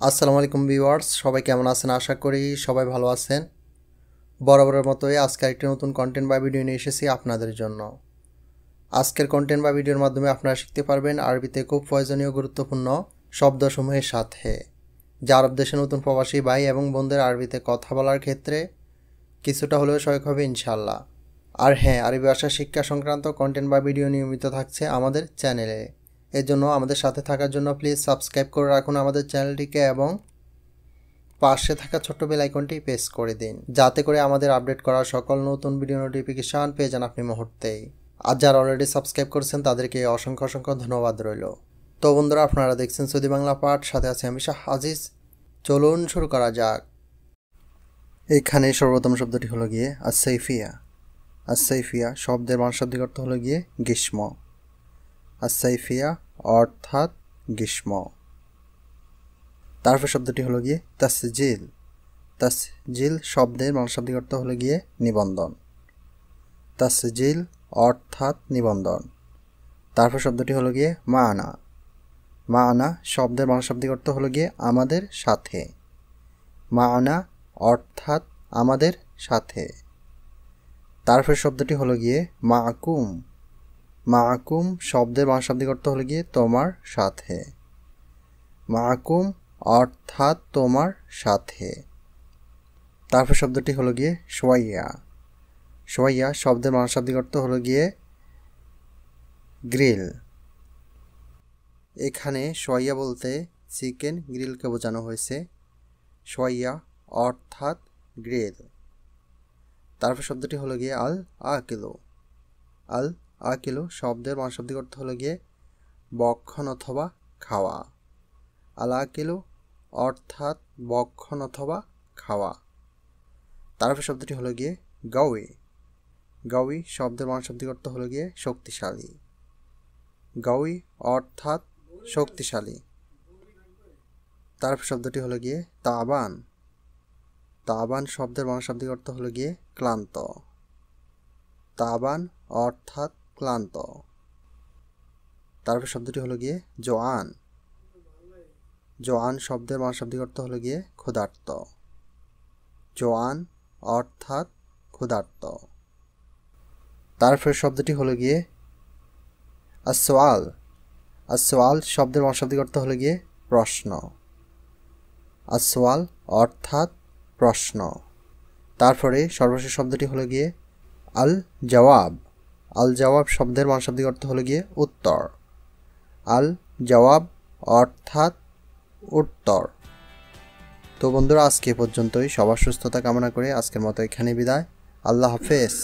আসসালামু আলাইকুম ভিউয়ার্স, সবাই কেমন আছেন? আশা করি সবাই ভালো আছেন। বরাবরের মতোই আজকে একটি নতুন কন্টেন্ট বা ভিডিও নিয়ে এসেছি আপনাদের জন্য। আজকের কন্টেন্ট বা ভিডিওর মাধ্যমে আপনারা শিখতে পারবেন আরবিতে খুব প্রয়োজনীয় গুরুত্বপূর্ণ শব্দসমূহের সাথে, যা আরব দেশে নতুন প্রবাসী ভাই এবং বোনদের আরবিতে কথা বলার ক্ষেত্রে কিছুটা হলেও সহায়ক হবে ইনশাআল্লাহ। আর হ্যাঁ, আরবি ভাষা শিক্ষা সংক্রান্ত কন্টেন্ট বা ভিডিও নিয়মিত থাকছে আমাদের চ্যানেলে। এর জন্য আমাদের সাথে থাকার জন্য প্লিজ সাবস্ক্রাইব করে রাখুন আমাদের চ্যানেলটিকে এবং পাশে থাকা ছোট্ট বেল আইকনটি প্রেস করে দিন, যাতে করে আমাদের আপডেট করা সকল নতুন ভিডিও নোটিফিকেশান পেয়ে যান আপনি মুহূর্তেই। আর যারা অলরেডি সাবস্ক্রাইব করেছেন তাদেরকে অসংখ্য অসংখ্য ধন্যবাদ রইল। তো বন্ধুরা, আপনারা দেখছেন সৌদি বাংলা পাঠ, সাথে আছে আমি শাহ আজিজ। চলুন শুরু করা যাক। এখানে সর্বপ্রথম শব্দটি হলো গিয়ে আসসাইফিয়া। আসসাইফিয়া শব্দের বাংলাশব্দিক অর্থ হলো গিয়ে গ্রীষ্ম। আসসাইফিয়া অর্থাৎ গ্রীষ্ম। তারপর শব্দটি হলো গিয়ে তাসজিল। তাসজিল শব্দের বাংলাশব্দিক অর্থ হলো গিয়ে নিবন্ধন। তাসজিল অর্থাৎ নিবন্ধন। তারপর শব্দটি হলো গিয়ে মানা। মানা শব্দের বাংলাশব্দিক অর্থ হলো গিয়ে আমাদের সাথে। মানা অর্থাৎ আমাদের সাথে। তারপর শব্দটি হলো গিয়ে মাকুম। মাকুম শব্দের বাংলাশব্দিক অর্থ হলো গিয়ে তোমার সাথে। মাকুম অর্থাৎ তোমার সাথে। তারপর শব্দটি হলো গিয়ে সোয়াইয়া। সোয়াইয়া শব্দের বাংলাশব্দিক অর্থ হলো গিয়ে গ্রিল। এখানে সোয়াইয়া বলতে চিকেন গ্রিলকে বোঝানো হয়েছে। সোয়াইয়া অর্থাৎ গ্রিল। তারপর শব্দটি হলো গিয়ে আল আকিলো। আল আকিলো শব্দের বাংলাশব্দিক অর্থ হলো গিয়ে বক্ষণ অথবা খাওয়া। আল আকিলো অর্থাৎ বক্ষণ অথবা খাওয়া। তারপর শব্দটি হলো গিয়ে গাউই। গাউই শব্দের বাংলাশব্দিক অর্থ হলো গিয়ে শক্তিশালী। গাউই অর্থাৎ শক্তিশালী। তারপর শব্দটি হলো গিয়ে তাবান। তাবান শব্দের বাংলাশব্দিক অর্থ হলো গিয়ে ক্লান্ত। তাবান অর্থাৎ ক্লান্ত। তারপর শব্দটি হলো গিয়ে জোয়ান। জোয়ান শব্দের বাংলাশব্দিক অর্থ হলো গিয়ে ক্ষুধার্ত। জোয়ান অর্থাৎ ক্ষুধার্ত। তারপর শব্দটি হলো গিয়ে আসওয়াল। আসওয়াল শব্দের বাংলাশব্দিক অর্থ হলো গিয়ে প্রশ্ন। আসওয়াল অর্থাৎ প্রশ্ন। তারপরে সর্বশেষ শব্দটি হলো গিয়ে আল জওয়াব। আল জওয়াব শব্দের বাংলাশব্দিক অর্থ হলো গিয়ে উত্তর। আল জওয়াব অর্থাৎ উত্তর। তো বন্ধুরা, আজকে পর্যন্তই। সবার সুস্থতা কামনা করে আজকের মতো এখানে বিদায়। আল্লাহ হাফেজ।